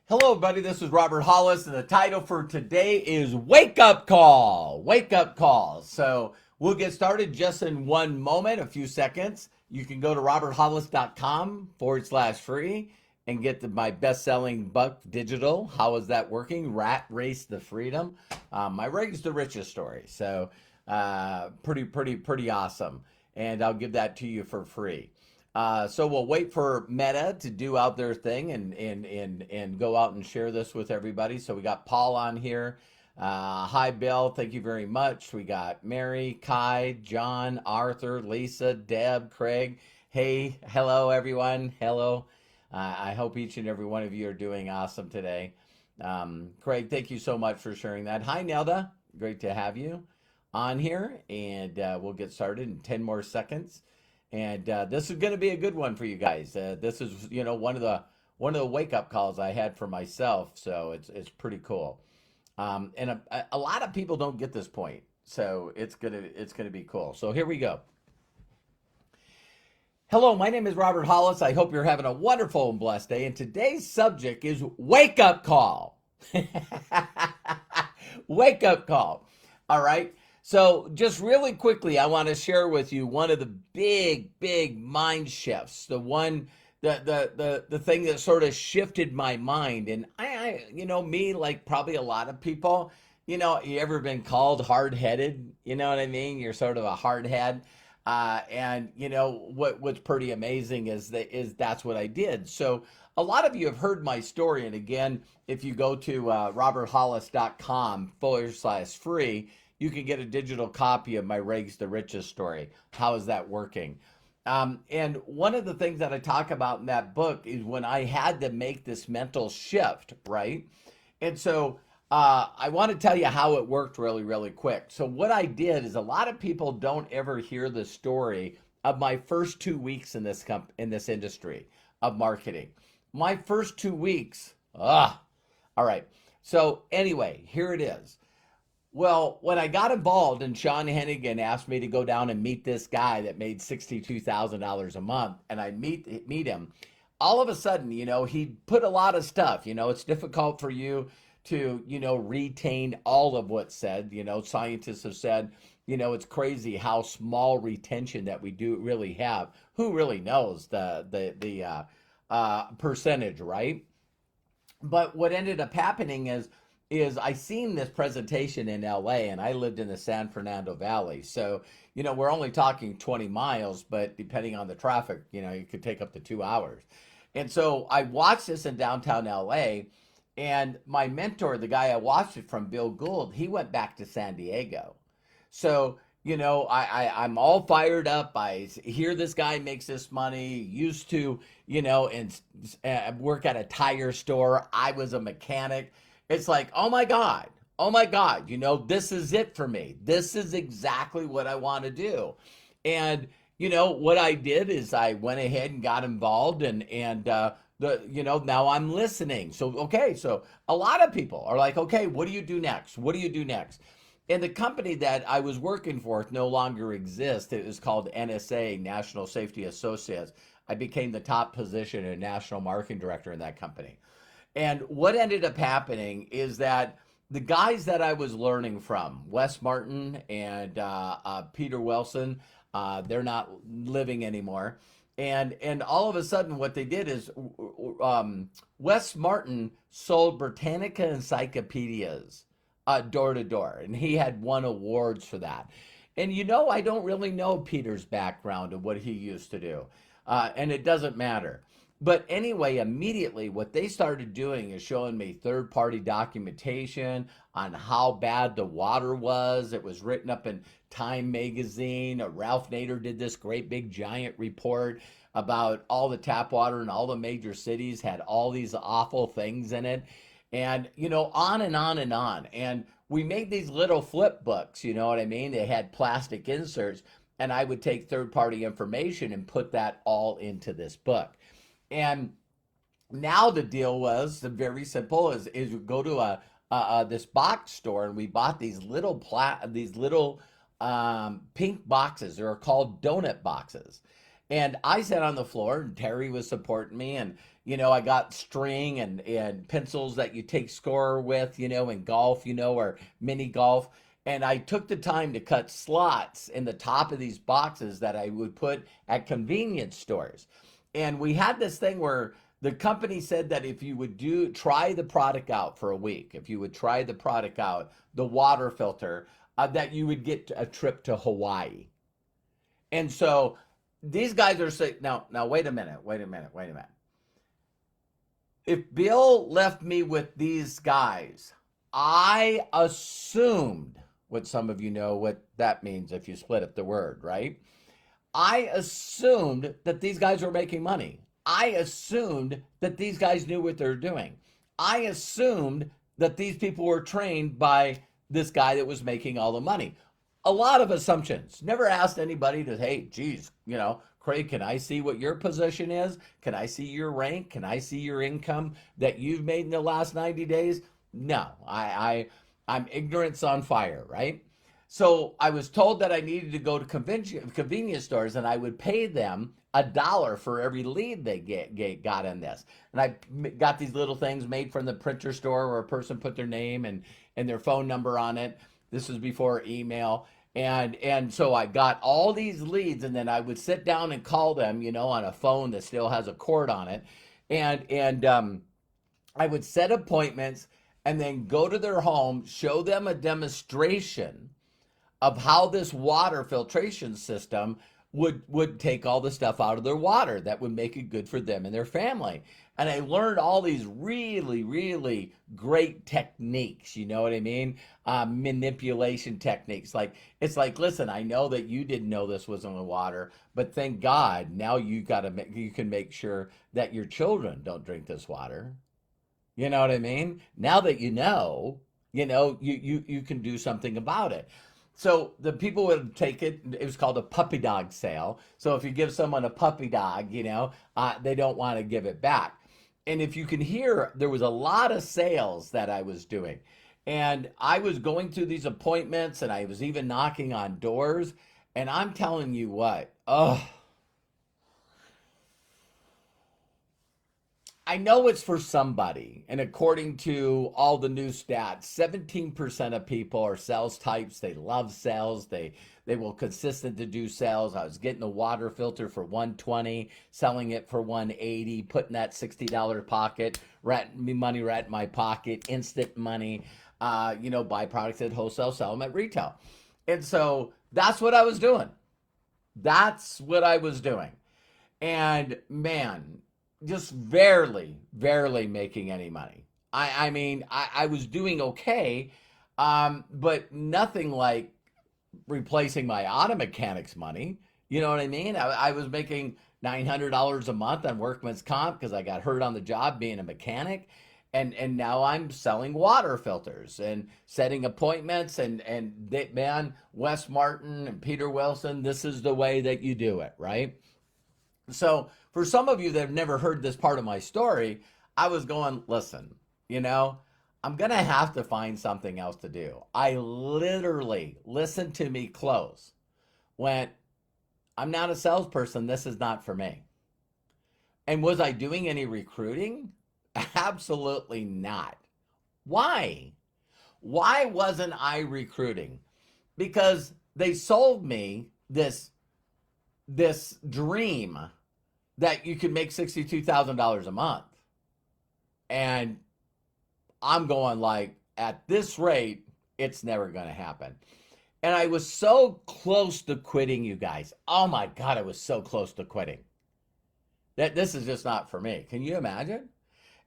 Hello, everybody. This is Robert Hollis, and the title for today is Wake Up Call. Wake Up Call. So we'll get started just in one moment, a few seconds. You can go to roberthollis.com/free and get my best-selling book, digital. How is that working? Rat Race to Freedom. My Rags to Riches story. So pretty awesome. And I'll give that to you for free. So we'll wait for Meta to do out their thing and go out and share this with everybody. So we got Paul on here. Hi, Bill. Thank you very much. We got Mary, Kai, John, Arthur, Lisa, Deb, Craig. Hey, hello, everyone. Hello. I hope each and every one of you are doing awesome today. Craig, thank you so much for sharing that. Hi, Nelda. Great to have you on here. And we'll get started in 10 more seconds. And this is going to be a good one for you guys. This is, one of the wake up calls I had for myself. So it's pretty cool. And a lot of people don't get this point. So it's gonna be cool. So here we go. Hello, my name is Robert Hollis. I hope you're having a wonderful and blessed day. And today's subject is wake up call. Wake up call. All right. So just really quickly, I want to share with you one of the big mind shifts. The thing that sort of shifted my mind. And me, like probably a lot of people, you ever been called hard-headed? You know what I mean? You're sort of a hardhead. And what's pretty amazing is that's what I did. So a lot of you have heard my story. And again, if you go to roberthollis.com/free, you can get a digital copy of my Rags to Riches story. How is that working? And one of the things that I talk about in that book is when I had to make this mental shift, right? And so I want to tell you how it worked really quick. So what I did is a lot of people don't ever hear the story of my first 2 weeks in this industry of marketing. My first 2 weeks, all right. So anyway, here it is. Well, when I got involved and Sean Hennigan asked me to go down and meet this guy that made $62,000 a month, and I meet him, all of a sudden, he put a lot of stuff. It's difficult for you to, retain all of what's said. Scientists have said, it's crazy how small retention that we do really have. Who really knows the percentage, right? But what ended up happening is I seen this presentation in LA, and I lived in the San Fernando Valley. So, we're only talking 20 miles, but depending on the traffic, it could take up to 2 hours. And so I watched this in downtown LA, and my mentor, the guy I watched it from, Bill Gould, he went back to San Diego. So, I'm all fired up. I hear this guy makes this money, used to, and work at a tire store. I was a mechanic. It's like, oh my God, this is it for me. This is exactly what I want to do. And, what I did is I went ahead and got involved and now I'm listening. So, okay. So a lot of people are like, okay, what do you do next? What do you do next? And the company that I was working for no longer exists. It was called NSA, National Safety Associates. I became the top position and national marketing director in that company. And what ended up happening is that the guys that I was learning from, Wes Martin and Peter Wilson, they're not living anymore. And all of a sudden what they did is Wes Martin sold Britannica encyclopedias door to door. And he had won awards for that. And I don't really know Peter's background and what he used to do. And it doesn't matter. But anyway, immediately what they started doing is showing me third-party documentation on how bad the water was. It was written up in Time magazine. Ralph Nader did this great big giant report about all the tap water in all the major cities had all these awful things in it. And, on and on and on. And we made these little flip books, you know what I mean? They had plastic inserts, and I would take third-party information and put that all into this book. And now the deal was very simple: is you go to this box store, and we bought these little pink boxes. They're called donut boxes, And I sat on the floor, and Terry was supporting me. And, I got string and pencils that you take score with, in golf, or mini golf. And I took the time to cut slots in the top of these boxes that I would put at convenience stores. And we had this thing where the company said that if you would try the product out for a week, if you would try the product out, the water filter, that you would get a trip to Hawaii. And so these guys are saying, now, wait a minute. If Bill left me with these guys, I assumed, what some of you know what that means if you split up the word, right? I assumed that these guys were making money. I assumed that these guys knew what they're doing. I assumed that these people were trained by this guy that was making all the money. A lot of assumptions. Never asked anybody to, hey, geez, Craig, can I see what your position is? Can I see your rank? Can I see your income that you've made in the last 90 days? No, I'm ignorance on fire, right? So I was told that I needed to go to convenience stores, and I would pay them $1 for every lead they got in this. And I got these little things made from the printer store where a person put their name and their phone number on it. This was before email. And so I got all these leads, and then I would sit down and call them, on a phone that still has a cord on it. And I would set appointments and then go to their home, show them a demonstration of how this water filtration system would take all the stuff out of their water that would make it good for them and their family. And I learned all these really, really great techniques, you know what I mean? Manipulation techniques. It's like, listen, I know that you didn't know this was in the water, but thank God now you can make sure that your children don't drink this water. You know what I mean? Now that you know, you can do something about it. So the people would take it. It was called a puppy dog sale. So if you give someone a puppy dog, they don't want to give it back. And if you can hear, there was a lot of sales that I was doing. And I was going through these appointments, and I was even knocking on doors. And I'm telling you what, I know it's for somebody, and according to all the new stats, 17% of people are sales types. They love sales. They will consistent to do sales. I was getting a water filter for $120, selling it for $180, putting that $60 pocket, money right in my pocket, instant money. Buy products at wholesale, sell them at retail. And so that's what I was doing. And man, just barely making any money. I mean, I was doing okay, but nothing like replacing my auto mechanics money. You know what I mean? I was making $900 a month on workman's comp because I got hurt on the job being a mechanic. And now I'm selling water filters and setting appointments and man, Wes Martin and Peter Wilson, this is the way that you do it, right? So for some of you that have never heard this part of my story, I was going, listen, I'm going to have to find something else to do. I literally, listen to me close, went, I'm not a salesperson. This is not for me. And was I doing any recruiting? Absolutely not. Why? Why wasn't I recruiting? Because they sold me this dream that you could make $62,000 a month. And I'm going like, at this rate, it's never going to happen. And I was so close to quitting, you guys. Oh my God, I was so close to quitting. That this is just not for me. Can you imagine?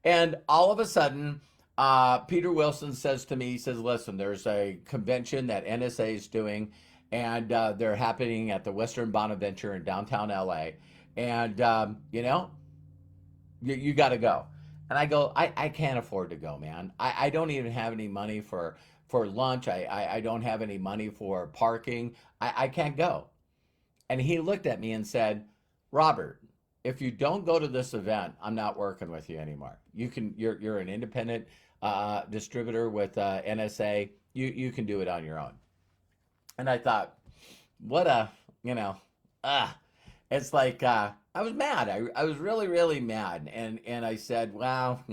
And all of a sudden, Peter Wilson says to me, he says, listen, there's a convention that NSA is doing, and they're happening at the Western Bonaventure in downtown LA. And, you got to go. And I go, I can't afford to go, man. I don't even have any money for lunch. I don't have any money for parking. I can't go. And he looked at me and said, Robert, if you don't go to this event, I'm not working with you anymore. You're an independent distributor with NSA. You can do it on your own. And I thought, what a, It's like I was mad. I was really, really mad. And I said, well,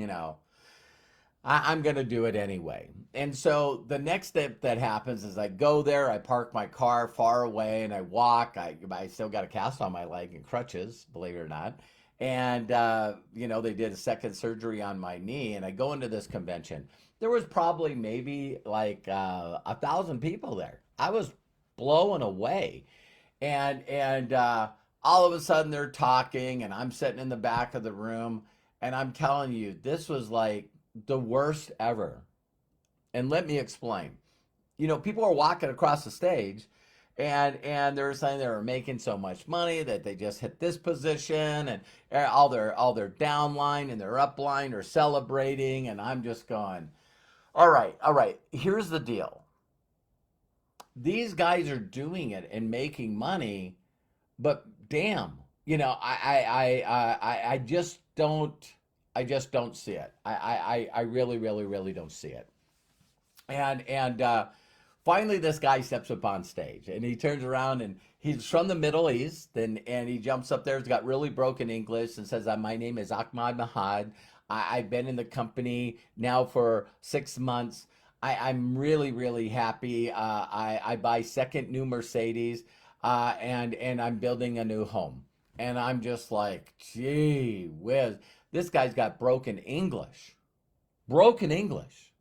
I'm going to do it anyway. And so the next step that happens is I go there, I park my car far away, and I walk. I still got a cast on my leg and crutches, believe it or not. And, they did a second surgery on my knee, and I go into this convention. There was probably maybe like 1,000 people there. I was blown away. And all of a sudden they're talking, and I'm sitting in the back of the room, and I'm telling you, this was like the worst ever. And let me explain. People are walking across the stage, and they're saying they were making so much money that they just hit this position, and all their downline and their upline are celebrating, and I'm just going, all right. Here's the deal. These guys are doing it and making money, but damn, I just don't see it. I really, really, really don't see it. And finally, this guy steps up on stage, and he turns around, and he's from the Middle East, and he jumps up there. He's got really broken English and says, "My name is Ahmad Mahad. I've been in the company now for 6 months. I'm really, really happy. I buy second new Mercedes, and I'm building a new home." And I'm just like, gee whiz, this guy's got broken English. Broken English.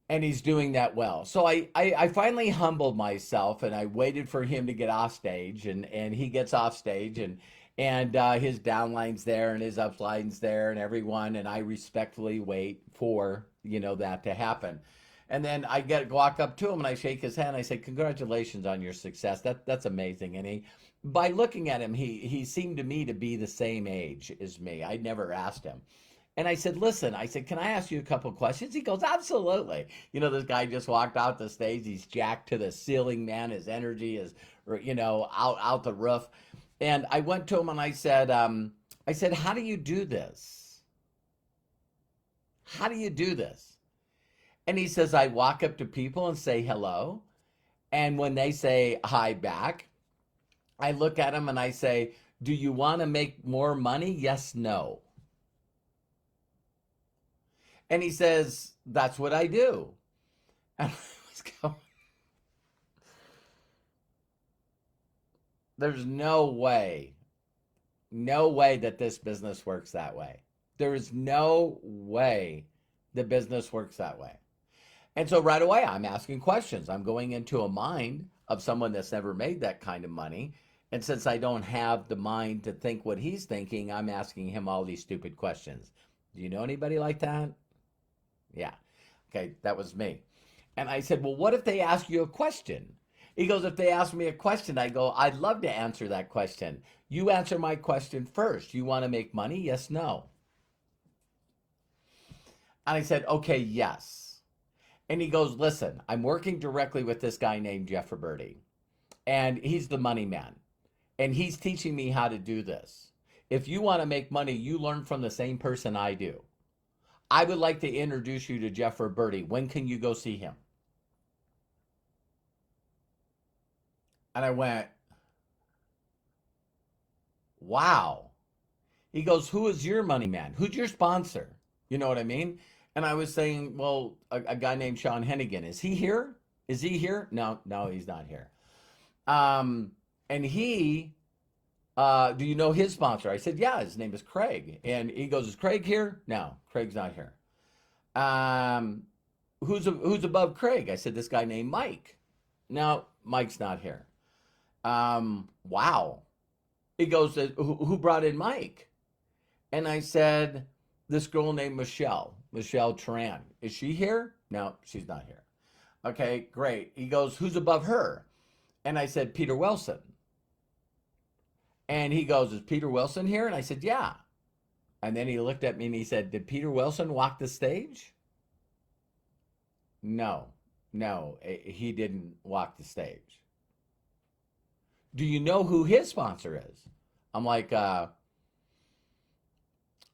And he's doing that well. So I finally humbled myself, and I waited for him to get off stage, and he gets off stage, and his downline's there and his upline's there and everyone, and I respectfully wait for that to happen. And then I walk up to him, and I shake his hand. I say, "Congratulations on your success. That's amazing." And by looking at him, he seemed to me to be the same age as me. I never asked him. And I said, "Listen," I said, "can I ask you a couple questions?" He goes, "Absolutely." This guy just walked out the stage. He's jacked to the ceiling, man. His energy is, out the roof. And I went to him, and I said, "How do you do this? How do you do this?" And he says, "I walk up to people and say hello. And when they say hi back, I look at them and I say, 'Do you want to make more money? Yes, no.'" And he says, "That's what I do." And I was going, there's no way that this business works that way. There is no way the business works that way. And so right away, I'm asking questions. I'm going into a mind of someone that's never made that kind of money. And since I don't have the mind to think what he's thinking, I'm asking him all these stupid questions. Do you know anybody like that? Yeah. Okay, that was me. And I said, "Well, what if they ask you a question?" He goes, "If they ask me a question," I go, "I'd love to answer that question. You answer my question first. You want to make money? Yes, no." And I said, "Okay, yes." And he goes, "Listen, I'm working directly with this guy named Jeff Birdie, and he's the money man. And he's teaching me how to do this. If you want to make money, you learn from the same person I do. I would like to introduce you to Jeff Birdie. When can you go see him?" And I went, wow. He goes, "Who is your money man? Who's your sponsor?" You know what I mean? And I was saying, well, a guy named Sean Hennigan. Is he here? Is he here? No, he's not here. And do you know his sponsor? I said, "Yeah, his name is Craig." And he goes, "Is Craig here?" No, Craig's not here. Who's above Craig? I said, "This guy named Mike." No, Mike's not here. Wow. He goes, "Who brought in Mike?" And I said, "This girl named Michelle Tran. Is she here?" No, she's not here. Okay, great. He goes, "Who's above her?" And I said, "Peter Wilson." And he goes, "Is Peter Wilson here?" And I said, "Yeah." And then he looked at me and he said, "Did Peter Wilson walk the stage?" No, he didn't walk the stage. "Do you know who his sponsor is?" I'm like, "I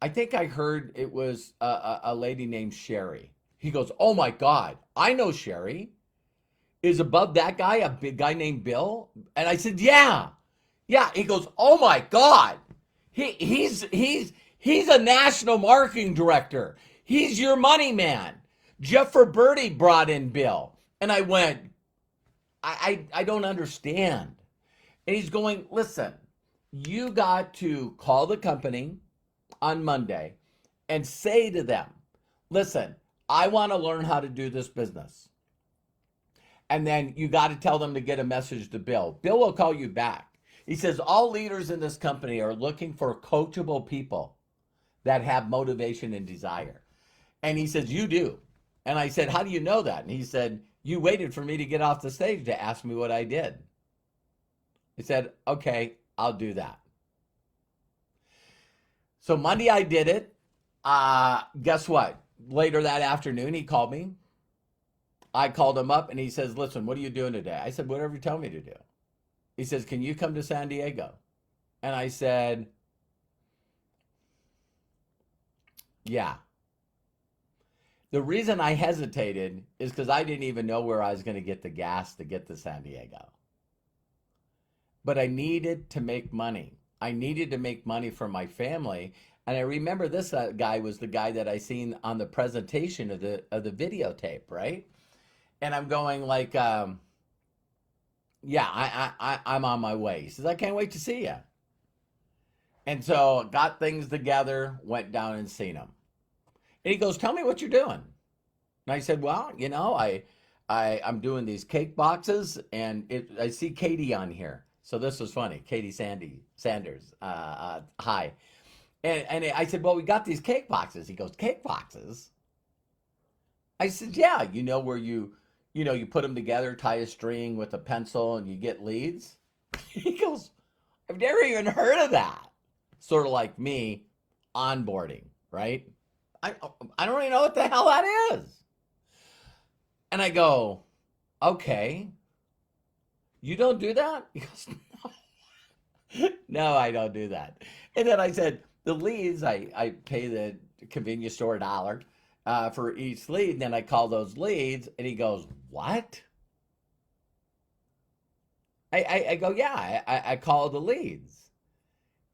think I heard it was a lady named Sherry." He goes, "Oh my God, I know Sherry. is above that guy a big guy named Bill? And I said, yeah. Yeah. He goes, oh my God. He's a national marketing director. He's your money man. Jeff for Birdie brought in Bill. And I went, I don't understand. And he's going, listen, you got to call the company on Monday and say to them, listen, I want to learn how to do this business. And then you got to tell them to get a message to Bill. Bill will call you back. He says, all leaders in this company are looking for coachable people that have motivation and desire. And he says, you do. And I said, how do you know that? And he said, you waited for me to get off the stage to ask me what I did. I said, okay, I'll do that. So Monday I did it. Guess what? Later that afternoon, he called me. I called him up and he says, listen, what are you doing today? I said, whatever you tell me to do. He says, can you come to San Diego? And I said, yeah. The reason I hesitated is because I didn't even know where I was going to get the gas to get to San Diego. But I needed to make money. I needed to make money for my family. And I remember this guy was the guy that I seen on the presentation of the videotape, right? And I'm going like, yeah, I'm on my way. He says, I can't wait to see you. And so got things together, went down and seen him. And he goes, tell me what you're doing. And I said, well, you know, I'm doing these cake boxes, and I see Katie on here. So this was funny. Katie Sanders. Hi. And I said, well, we got these cake boxes. He goes, cake boxes? I said, yeah, you know where you put them together, tie a string with a pencil, and you get leads? He goes, I've never even heard of that. Sort of like me onboarding, right? I don't even know what the hell that is. And I go, okay, you don't do that? He goes, no, no, I don't do that. And then I said, the leads, I pay the convenience store $1 for each lead. And then I call those leads, and he goes, what? I go, yeah, I call the leads.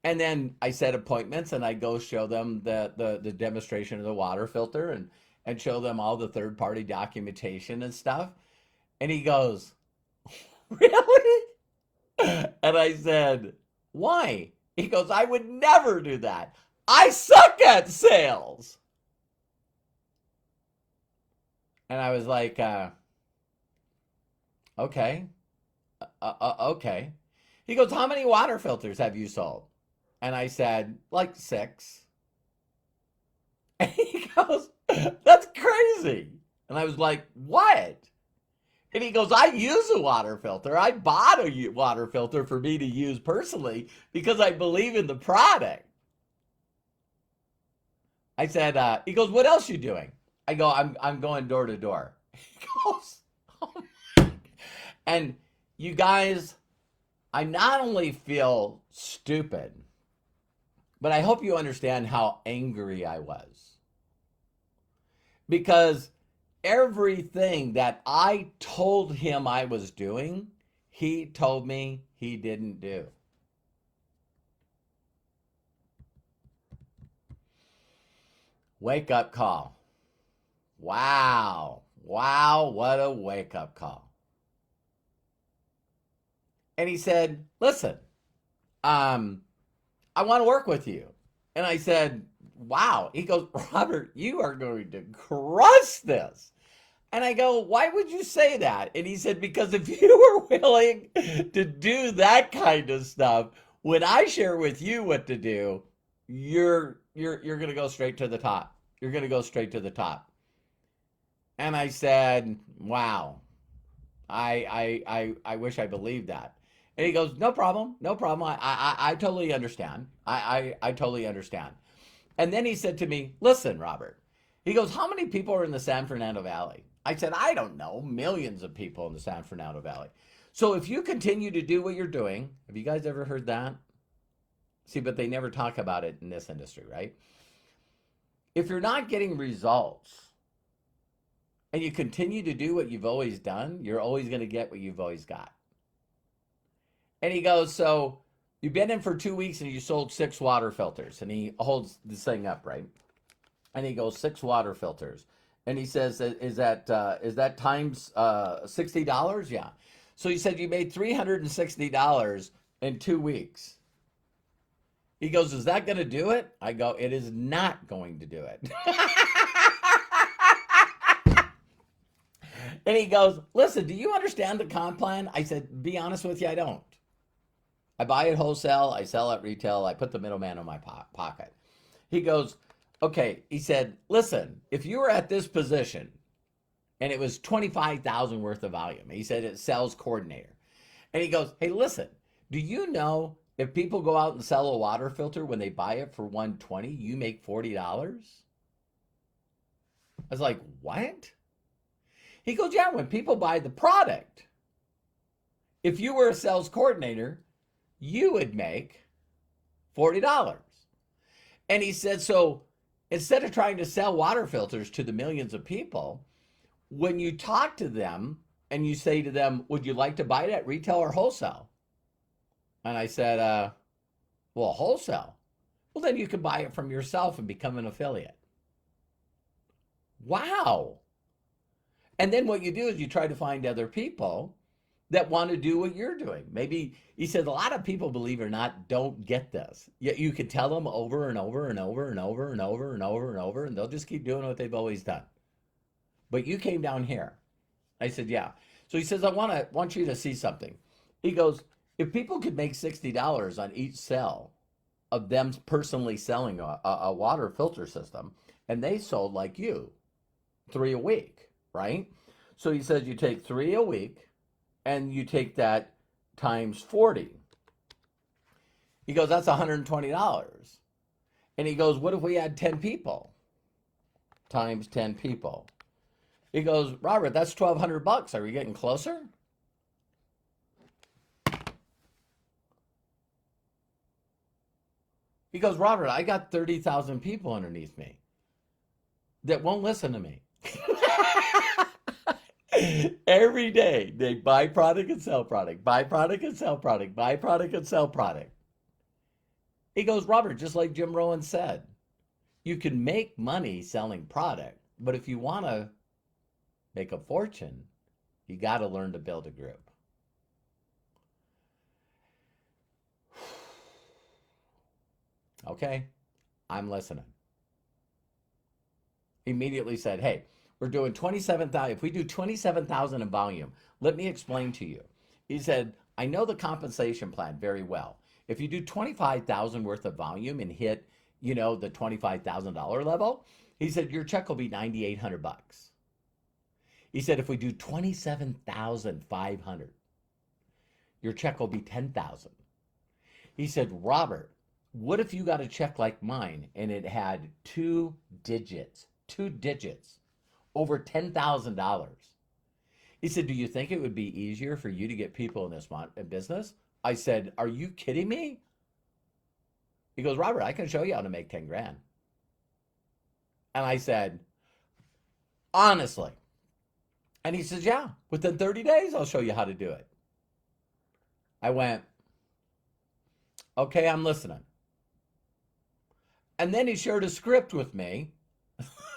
And then I set appointments, and I go show them the demonstration of the water filter and show them all the third-party documentation and stuff. And he goes, really? And I said, why? He goes, I would never do that. I suck at sales. And I was like, okay. Okay. He goes, how many water filters have you sold? And I said, like 6. And he goes, that's crazy. And I was like, what? And he goes, I use a water filter. I bought a water filter for me to use personally because I believe in the product. I said, he goes, what else you doing? I go, I'm going door to door. He goes, oh my. And you guys, I not only feel stupid, but I hope you understand how angry I was. Because everything that I told him I was doing, he told me he didn't do. Wake up call. Wow. Wow, what a wake up call. And he said, listen, I want to work with you. And I said, wow. He goes, Robert, you are going to crush this. And I go, why would you say that? And he said, because if you were willing to do that kind of stuff, when I share with you what to do, you're going to go straight to the top. You're going to go straight to the top. And I said, wow, I wish I believed that. And he goes, no problem, no problem. I totally understand. I totally understand. And then he said to me, listen, Robert, he goes, how many people are in the San Fernando Valley? I said, I don't know, millions of people in the San Fernando Valley. So if you continue to do what you're doing, have you guys ever heard that? See, but they never talk about it in this industry, right? If you're not getting results, and you continue to do what you've always done, you're always going to get what you've always got. And he goes, so you've been in for 2 weeks and you sold 6 water filters. And he holds this thing up, right? And he goes, 6 water filters. And he says, is that times $60? Yeah. So he said, you made $360 in 2 weeks. He goes, is that going to do it? I go, it is not going to do it. And he goes, listen, do you understand the comp plan? I said, be honest with you, I don't. I buy it wholesale, I sell at retail, I put the middleman in my pocket. He goes, okay, he said, listen, if you were at this position and it was 25,000 worth of volume, he said it's sales coordinator. And he goes, hey, listen, do you know if people go out and sell a water filter when they buy it for $120, you make $40? I was like, what? He goes, yeah, when people buy the product, if you were a sales coordinator, you would make $40. And he said, so instead of trying to sell water filters to the millions of people, when you talk to them and you say to them, would you like to buy it at retail or wholesale? And I said, well, wholesale. Well, then you can buy it from yourself and become an affiliate. Wow. And then what you do is you try to find other people that want to do what you're doing. Maybe, he said, a lot of people, believe it or not, don't get this. Yet you could tell them over and over and over and over and over and over and over, and they'll just keep doing what they've always done. But you came down here. I said, yeah. So he says, I want you to see something. He goes, if people could make $60 on each sale of them personally selling a water filter system, and they sold like you, 3 a week, right? So he says you take 3 a week and you take that times 40. He goes, that's $120. And he goes, what if we had 10 people times 10 people? He goes, Robert, that's $1,200. Are we getting closer? He goes, Robert, I got 30,000 people underneath me that won't listen to me. Every day they buy product and sell product, buy product and sell product, buy product and sell product. He goes, Robert, just like Jim Rohn said, you can make money selling product, but if you want to make a fortune, you got to learn to build a group. Okay, I'm listening. Immediately said, hey, we're doing 27,000. If we do 27,000 in volume, let me explain to you. He said, I know the compensation plan very well. If you do 25,000 worth of volume and hit, the $25,000 level, he said, your check will be $9,800. He said, if we do 27,500, your check will be 10,000. He said, Robert, what if you got a check like mine and it had 2 digits, over $10,000? He said, do you think it would be easier for you to get people in this business? I said, are you kidding me? He goes, Robert, I can show you how to make 10 grand. And I said, honestly. And he says, yeah, within 30 days, I'll show you how to do it. I went, okay, I'm listening. And then he shared a script with me.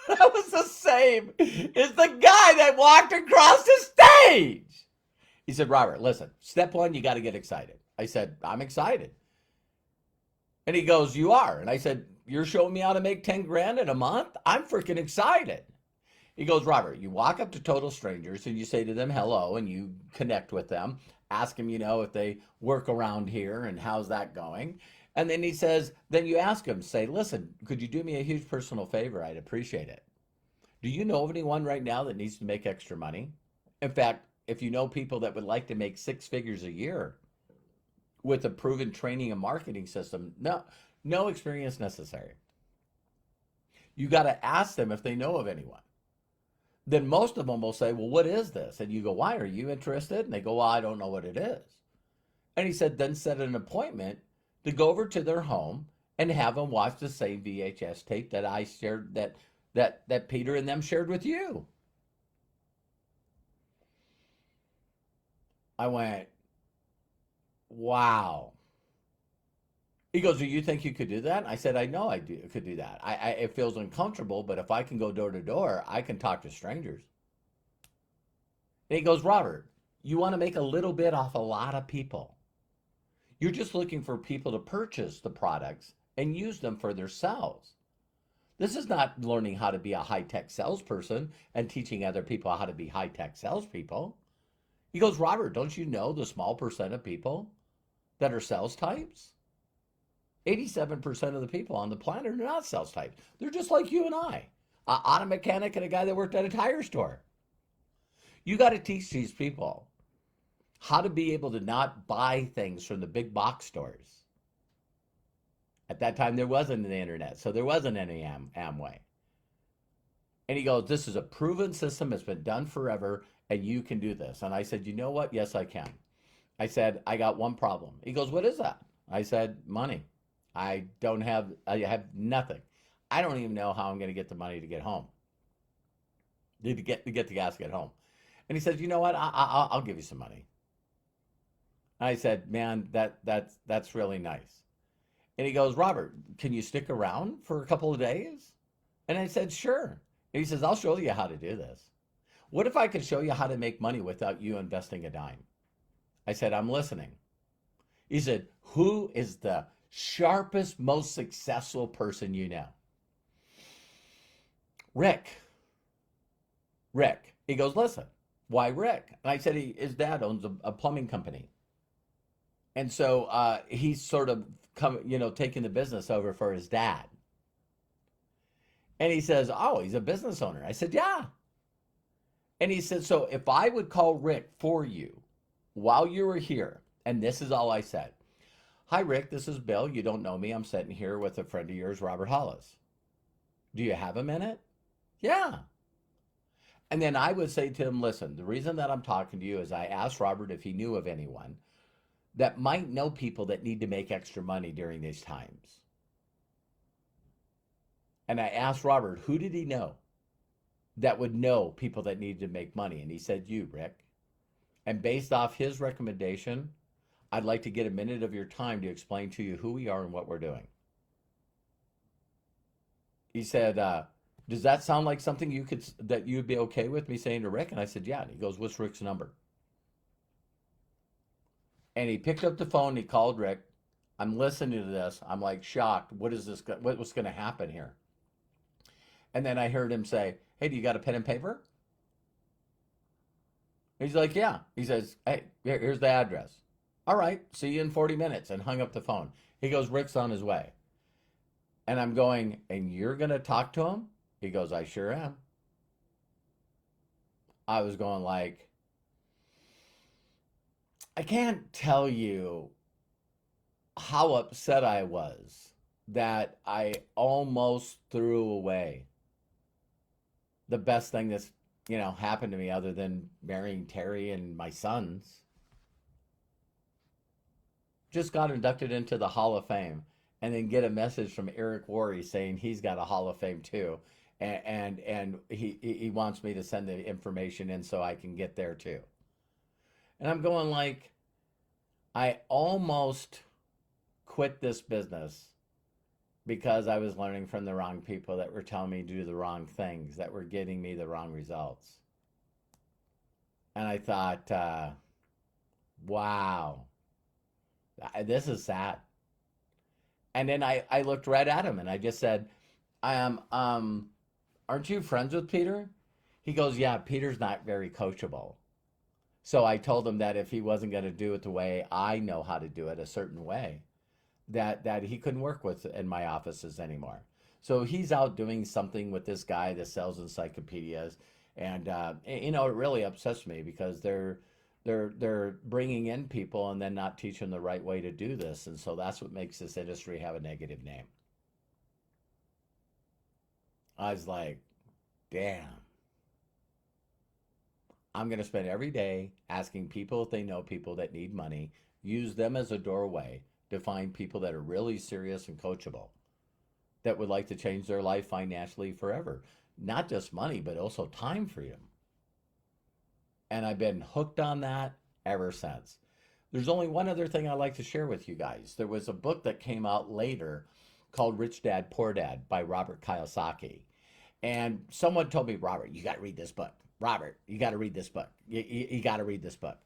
That was the same as the guy that walked across the stage. He said, Robert, listen, step 1, you got to get excited. I said, I'm excited. And he goes, you are. And I said, you're showing me how to make 10 grand in a month? I'm freaking excited. He goes, Robert, you walk up to total strangers and you say to them, hello, and you connect with them. Ask them, if they work around here and how's that going? And then he says, then you ask him, say, listen, could you do me a huge personal favor? I'd appreciate it. Do you know of anyone right now that needs to make extra money? In fact, if you know people that would like to make 6 figures a year with a proven training and marketing system, no experience necessary. You got to ask them if they know of anyone. Then most of them will say, well, what is this? And you go, why? Are you interested? And they go, well, I don't know what it is. And he said, then set an appointment to go over to their home and have them watch the same VHS tape that I shared, that Peter and them shared with you. I went, wow. He goes, do you think you could do that? I said, I know could do that. It feels uncomfortable, but if I can go door to door, I can talk to strangers. And he goes, Robert, you want to make a little bit off a lot of people. You're just looking for people to purchase the products and use them for themselves. This is not learning how to be a high-tech salesperson and teaching other people how to be high-tech salespeople. He goes, Robert, don't you know the small percent of people that are sales types? 87% of the people on the planet are not sales types. They're just like you and I, an auto mechanic and a guy that worked at a tire store. You got to teach these people how to be able to not buy things from the big box stores. At that time, there wasn't the internet, so there wasn't any Amway. And he goes, this is a proven system. It's been done forever, and you can do this. And I said, you know what? Yes, I can. I said, I got one problem. He goes, what is that? I said, money. I have nothing. I don't even know how I'm going to get the money to get home. To get the gas to get home. And he said, you know what? I'll give you some money. And I said, man, that's really nice. And he goes, Robert, can you stick around for a couple of days? And I said, sure. And he says, I'll show you how to do this. What if I could show you how to make money without you investing a dime? I said, I'm listening. He said, who is the sharpest, most successful person you know? Rick. He goes, listen, why Rick? And I said, his dad owns a plumbing company. And so he's sort of taking the business over for his dad. And he says, oh, he's a business owner. I said, yeah. And he said, so if I would call Rick for you while you were here, and this is all I said. Hi, Rick, this is Bill. You don't know me. I'm sitting here with a friend of yours, Robert Hollis. Do you have a minute? Yeah. And then I would say to him, listen, the reason that I'm talking to you is I asked Robert if he knew of anyone that might know people that need to make extra money during these times. And I asked Robert, who did he know that would know people that needed to make money? And he said, you, Rick. And based off his recommendation, I'd like to get a minute of your time to explain to you who we are and what we're doing. He said, does that sound like something that you'd be okay with me saying to Rick? And I said, yeah. And he goes, what's Rick's number? And he picked up the phone. He called Rick. I'm listening to this. I'm like shocked. What's going to happen here? And then I heard him say, hey, do you got a pen and paper? He's like, yeah. He says, hey, here's the address. All right, see you in 40 minutes, and hung up the phone. He goes, Rick's on his way. And I'm going, and you're going to talk to him? He goes, I sure am. I was going like, I can't tell you how upset I was that I almost threw away the best thing that's, happened to me other than marrying Terry and my sons. Just got inducted into the Hall of Fame, and then get a message from Eric Worre saying he's got a Hall of Fame too. And he wants me to send the information in so I can get there too. And I'm going like, I almost quit this business because I was learning from the wrong people that were telling me to do the wrong things, that were getting me the wrong results. And I thought, wow, this is sad. And then I looked right at him and I just said, aren't you friends with Peter? He goes, yeah, Peter's not very coachable. So I told him that if he wasn't going to do it the way I know how to do it, a certain way, that he couldn't work with in my offices anymore. So he's out doing something with this guy that sells encyclopedias. And, it really upsets me because they're bringing in people and then not teaching the right way to do this. And so that's what makes this industry have a negative name. I was like, damn. I'm going to spend every day asking people if they know people that need money, use them as a doorway to find people that are really serious and coachable, that would like to change their life financially forever. Not just money, but also time freedom. And I've been hooked on that ever since. There's only one other thing I'd like to share with you guys. There was a book that came out later called Rich Dad Poor Dad by Robert Kiyosaki. And someone told me, Robert, you got to read this book. Robert, you got to read this book. You got to read this book.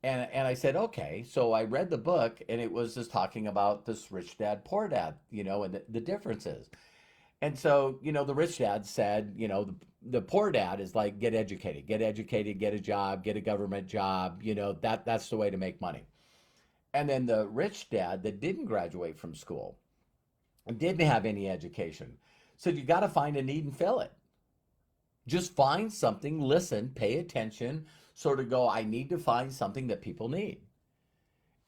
And I said, okay. So I read the book, and it was just talking about this rich dad, poor dad, and the differences. And so, the rich dad said, the poor dad is like, get educated, get a job, get a government job. That's the way to make money. And then the rich dad that didn't graduate from school, didn't have any education, said, you got to find a need and fill it. Just find something, listen, pay attention, sort of go, I need to find something that people need.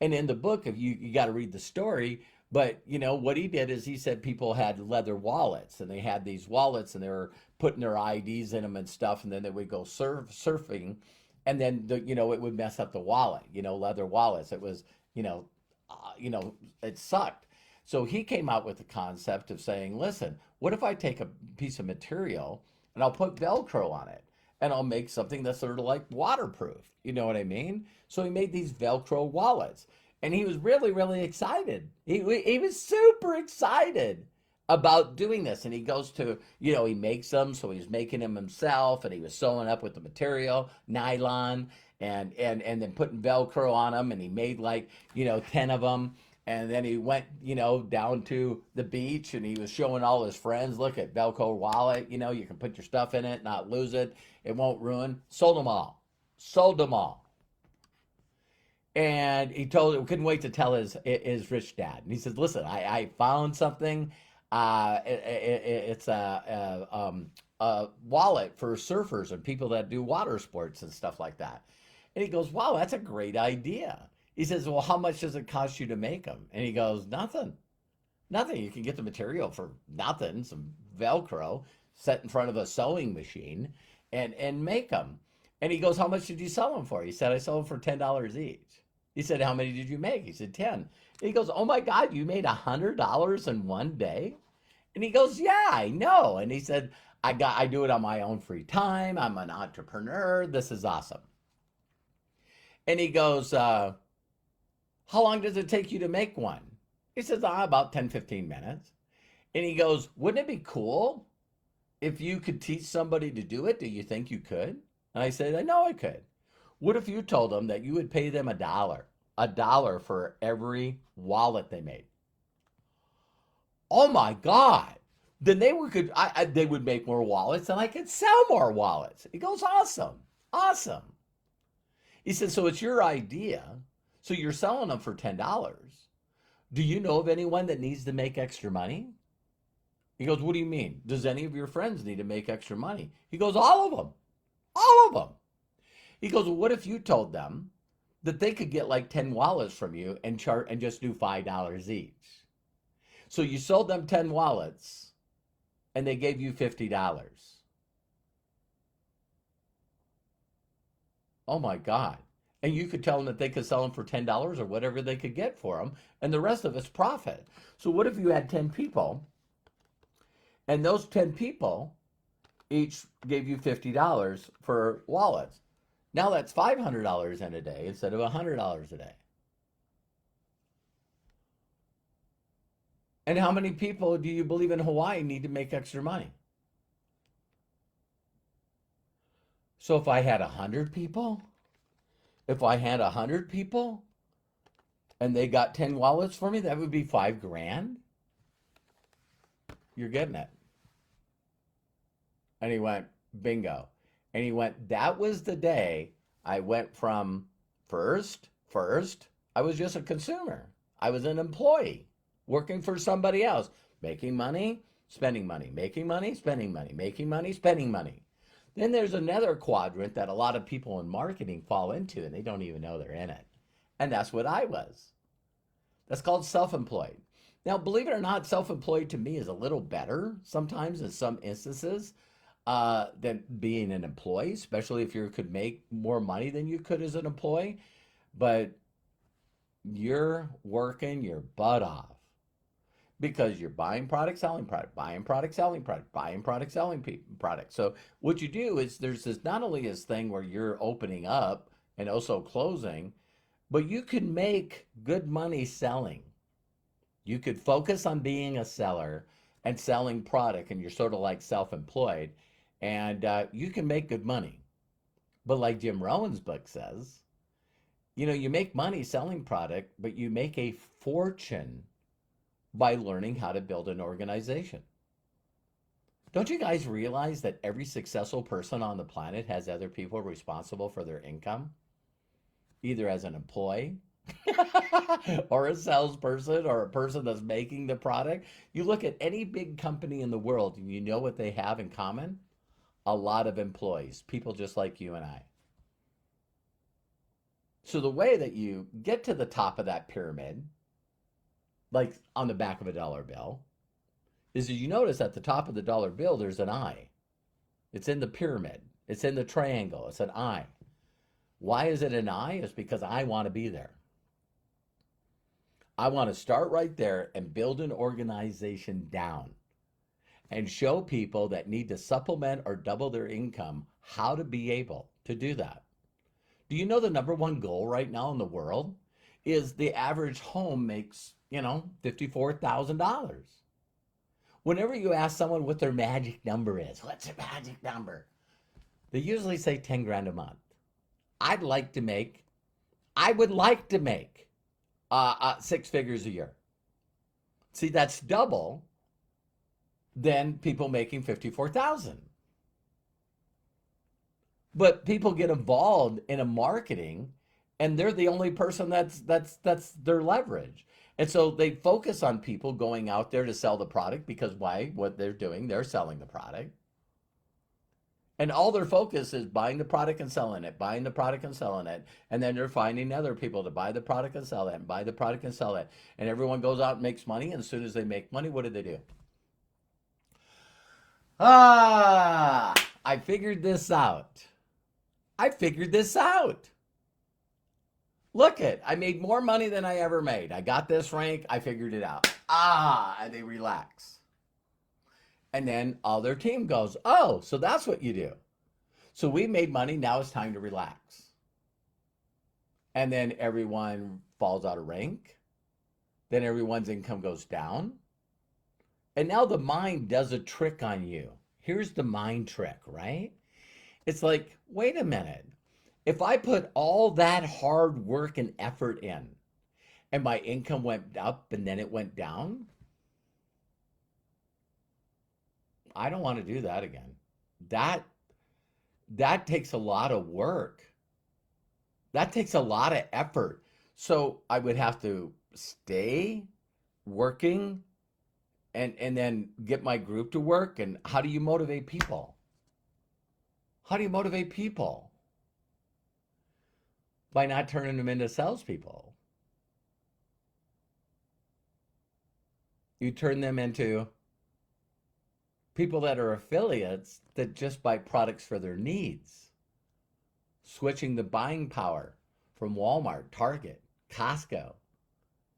And in the book, if you got to read the story, but what he did is he said people had leather wallets, and they had these wallets, and they were putting their IDs in them and stuff, and then they would go surfing, and then it would mess up the wallet, leather wallets. It was, it sucked. So he came out with the concept of saying, listen, what if I take a piece of material and I'll put Velcro on it, and I'll make something that's sort of like waterproof? You know what I mean? So he made these Velcro wallets, and he was really, really excited. He was super excited about doing this. And he goes to, he makes them. So he's making them himself, and he was sewing up with the material, nylon, and then putting Velcro on them. And he made 10 of them. And then he went, down to the beach, and he was showing all his friends, look at Velcro wallet, you can put your stuff in it, not lose it. It won't ruin. Sold them all. And he couldn't wait to tell his rich dad. And he says, listen, I found something. It's a wallet for surfers and people that do water sports and stuff like that. And he goes, wow, that's a great idea. He says, well, how much does it cost you to make them? And he goes, nothing. You can get the material for nothing, some Velcro, set in front of a sewing machine, and make them. And he goes, how much did you sell them for? He said, I sold them for $10 each. He said, how many did you make? He said, 10. And he goes, oh my God, you made $100 in one day? And he goes, yeah, I know. And he said, I do it on my own free time. I'm an entrepreneur. This is awesome. And he goes, how long does it take you to make one? He says, about 10, 15 minutes. And he goes, wouldn't it be cool if you could teach somebody to do it? Do you think you could? And I said, I know I could. What if you told them that you would pay them $1 for every wallet they made? Oh my God. Then they would make more wallets, and I could sell more wallets. He goes, awesome. He said, so it's your idea. So you're selling them for $10. Do you know of anyone that needs to make extra money? He goes, what do you mean? Does any of your friends need to make extra money? He goes, all of them. He goes, well, what if you told them that they could get 10 wallets from you and just do $5 each? So you sold them 10 wallets, and they gave you $50. Oh my God. And you could tell them that they could sell them for $10 or whatever they could get for them, and the rest of it's profit. So what if you had 10 people, and those 10 people each gave you $50 for wallets? Now that's $500 in a day instead of $100 a day. And how many people do you believe in Hawaii need to make extra money? So if I had 100 people, and they got 10 wallets for me, that would be $5,000. You're getting it. And he went, bingo. And he went, that was the day I went from first, I was just a consumer. I was an employee working for somebody else, making money, spending money, making money, spending money, making money, spending money. Then there's another quadrant that a lot of people in marketing fall into, and they don't even know they're in it. And that's what I was. That's called self-employed. Now, believe it or not, self-employed to me is a little better sometimes in some instances than being an employee, especially if you could make more money than you could as an employee. But you're working your butt off because you're buying product, selling product, buying product, selling product, buying product, selling product. So what you do is there's this not only this thing where you're opening up and also closing, but you can make good money selling. You could focus on being a seller and selling product, and you're sort of like self-employed, and you can make good money. But like Jim Rohn's book says, you make money selling product, but you make a fortune by learning how to build an organization. Don't you guys realize that every successful person on the planet has other people responsible for their income? Either as an employee or a salesperson or a person that's making the product. You look at any big company in the world and you know what they have in common? A lot of employees, people just like you and I. So the way that you get to the top of that pyramid, like on the back of a dollar bill, is you notice at the top of the dollar bill, there's an eye. It's in the pyramid. It's in the triangle. It's an eye. Why is it an eye? It's because I want to be there. I want to start right there and build an organization down and show people that need to supplement or double their income how to be able to do that. Do you know the number one goal right now in the world is the average home makes, $54,000. Whenever you ask someone what their magic number is, what's their magic number? They usually say 10 grand a month. I would like to make 6 figures a year. See, that's double than people making 54,000. But people get involved in a marketing and they're the only person that's their leverage. And so they focus on people going out there to sell the product because why? What they're doing, they're selling the product. And all their focus is buying the product and selling it, buying the product and selling it. And then they're finding other people to buy the product and sell it, and buy the product and sell it. And everyone goes out and makes money. And as soon as they make money, what do? I figured this out. Look it, I made more money than I ever made. I got this rank, I figured it out. And they relax. And then all their team goes, oh, so that's what you do. So we made money, now it's time to relax. And then everyone falls out of rank. Then everyone's income goes down. And now the mind does a trick on you. Here's the mind trick, right? It's like, wait a minute. If I put all that hard work and effort in and my income went up and then it went down, I don't want to do that again. That takes a lot of work. That takes a lot of effort. So I would have to stay working and then get my group to work. And how do you motivate people? By not turning them into salespeople. You turn them into people that are affiliates that just buy products for their needs. Switching the buying power from Walmart, Target, Costco,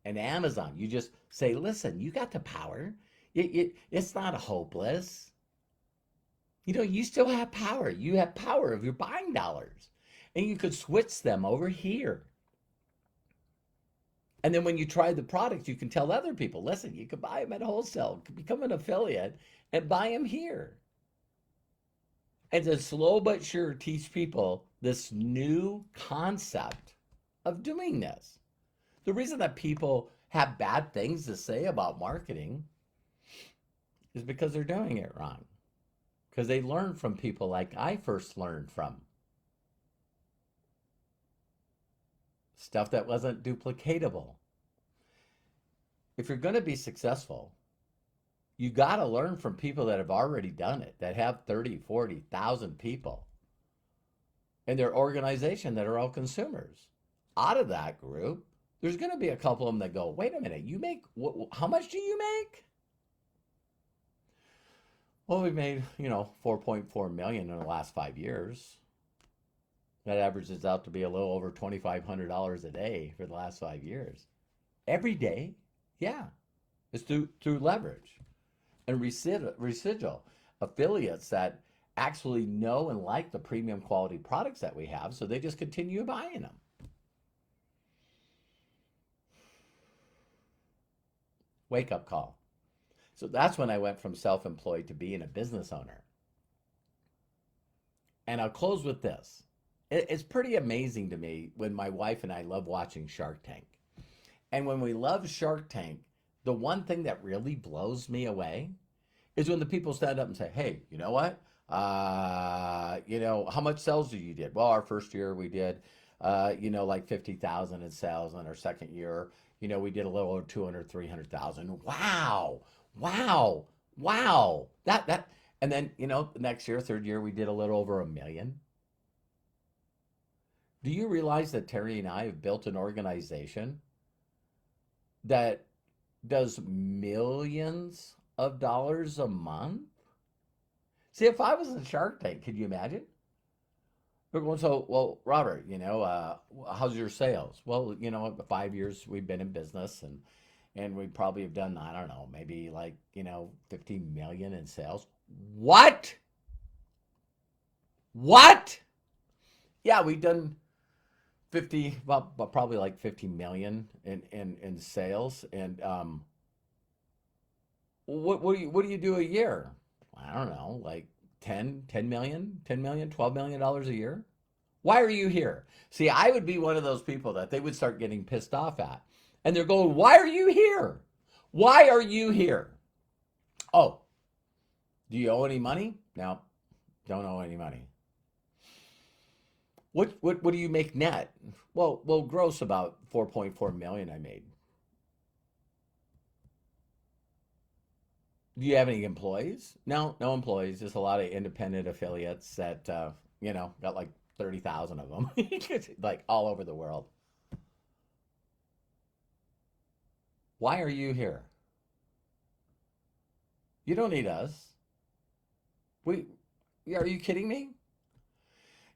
and Amazon. You just say, listen, you got the power. It's not hopeless. You still have power. You have power of your buying dollars. And you could switch them over here. And then when you try the product, you can tell other people, listen, you can buy them at wholesale, you can become an affiliate and buy them here. And to slow but sure teach people this new concept of doing this. The reason that people have bad things to say about marketing is because they're doing it wrong. Because they learn from people like I first learned from. Stuff that wasn't duplicatable. If you're going to be successful, you got to learn from people that have already done it, that have 30, 40,000 people in their organization that are all consumers. Out of that group, there's going to be a couple of them that go, wait a minute, you make, how much do you make? Well, we made, 4.4 million in the last 5 years. That averages out to be a little over $2,500 a day for the last 5 years. Every day, yeah. It's through leverage and residual affiliates that actually know and like the premium quality products that we have, so they just continue buying them. Wake up call. So that's when I went from self-employed to being a business owner. And I'll close with this. It's pretty amazing to me when my wife and I love watching Shark Tank. And when we love Shark Tank, the one thing that really blows me away is when the people stand up and say, hey, you know what? How much sales did you did? Well, our first year we did, like 50,000 in sales. And our second year, we did a little over 200, 300,000. Wow. Wow. Wow. And then, the next year, third year, we did a little over 1 million. Do you realize that Terry and I have built an organization that does millions of dollars a month? See, if I was in Shark Tank, could you imagine? They're going, so, well, Robert, how's your sales? Well, 5 years we've been in business, and we probably have done, I don't know, maybe 15 million in sales. What? What? Yeah, we've done 50, well, probably like 50 million in sales. And what do you do a year? I don't know, like 10 million, 10 million, $12 million a year. Why are you here? See, I would be one of those people that they would start getting pissed off at. And they're going, why are you here? Why are you here? Oh, do you owe any money? No, don't owe any money. What do you make net? Well, gross about 4.4 million I made. Do you have any employees? No employees. Just a lot of independent affiliates that got like 30,000 of them, like all over the world. Why are you here? You don't need us. Are you kidding me?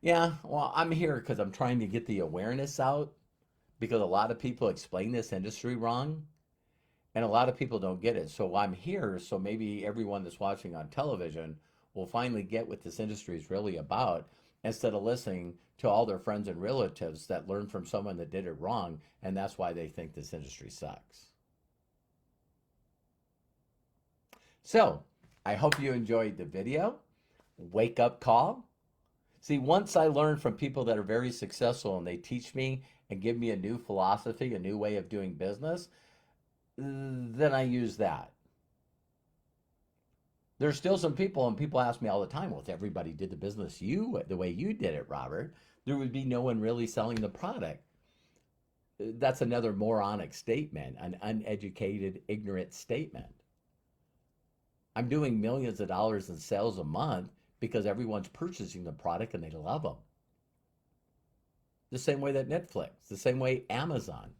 Yeah, well, I'm here because I'm trying to get the awareness out because a lot of people explain this industry wrong and a lot of people don't get it. So I'm here so maybe everyone that's watching on television will finally get what this industry is really about instead of listening to all their friends and relatives that learned from someone that did it wrong, and that's why they think this industry sucks. So I hope you enjoyed the video. Wake up call. See, once I learn from people that are very successful and they teach me and give me a new philosophy, a new way of doing business, then I use that. There's still some people, and people ask me all the time, well, if everybody did the business the way you did it, Robert, there would be no one really selling the product. That's another moronic statement, an uneducated, ignorant statement. I'm doing millions of dollars in sales a month because everyone's purchasing the product and they love them. The same way that Netflix, the same way Amazon.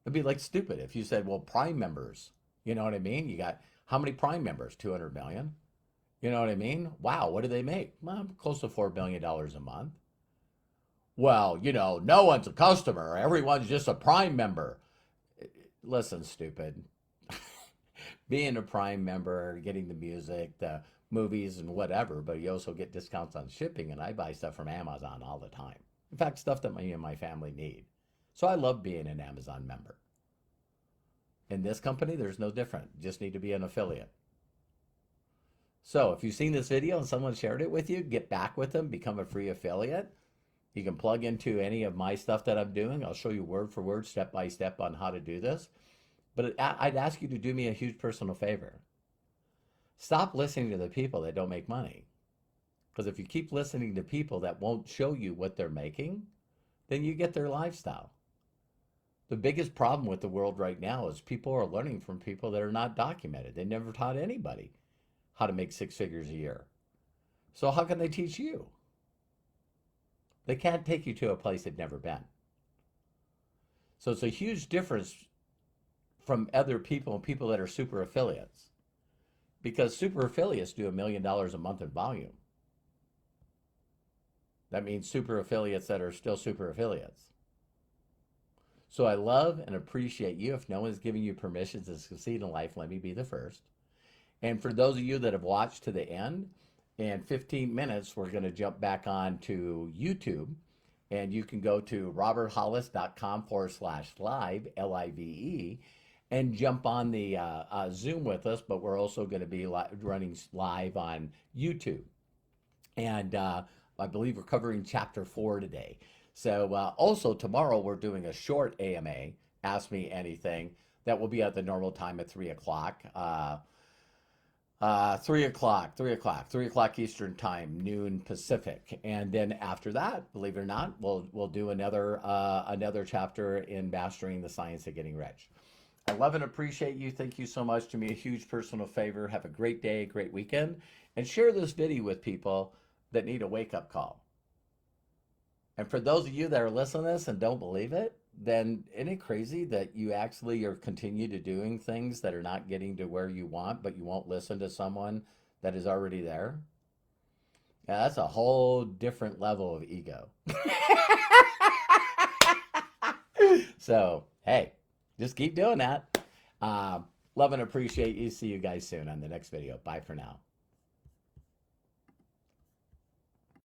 It'd be like stupid if you said, well, Prime members, you know what I mean? You got how many Prime members? 200 million. You know what I mean? Wow, what do they make? Well, close to $4 billion a month. Well, no one's a customer. Everyone's just a Prime member. Listen, stupid. Being a Prime member, getting the music, the movies and whatever, but you also get discounts on shipping, and I buy stuff from Amazon all the time. In fact, stuff that me and my family need. So I love being an Amazon member. In this company, there's no different. You just need to be an affiliate. So if you've seen this video and someone shared it with you, get back with them, become a free affiliate. You can plug into any of my stuff that I'm doing. I'll show you word for word, step by step on how to do this. But I'd ask you to do me a huge personal favor. Stop listening to the people that don't make money. Because if you keep listening to people that won't show you what they're making, then you get their lifestyle. The biggest problem with the world right now is people are learning from people that are not documented. They never taught anybody how to make 6 figures a year. So how can they teach you? They can't take you to a place they've never been. So it's a huge difference from other people and people that are super affiliates. Because super affiliates do $1 million a month in volume. That means super affiliates that are still super affiliates. So I love and appreciate you. If no one's giving you permission to succeed in life, let me be the first. And for those of you that have watched to the end, In 15 minutes, we're going to jump back on to YouTube. And you can go to roberthollis.com/live, LIVE, and jump on the Zoom with us. But we're also going to be running live on YouTube. And I believe we're covering chapter 4 today. So also tomorrow we're doing a short AMA, Ask Me Anything, that will be at the normal time at 3 o'clock. 3 o'clock Eastern time, noon Pacific. And then after that, believe it or not, we'll do another chapter in Mastering the Science of Getting Rich. I love and appreciate you. Thank you so much. Do me a huge personal favor. Have a great day, great weekend, and share this video with people that need a wake-up call. And for those of you that are listening to this and don't believe it, then isn't it crazy that you actually are continue to doing things that are not getting to where you want, but you won't listen to someone that is already there? Yeah, that's a whole different level of ego. So, hey, just keep doing that. Love and appreciate you. See you guys soon on the next video. Bye for now.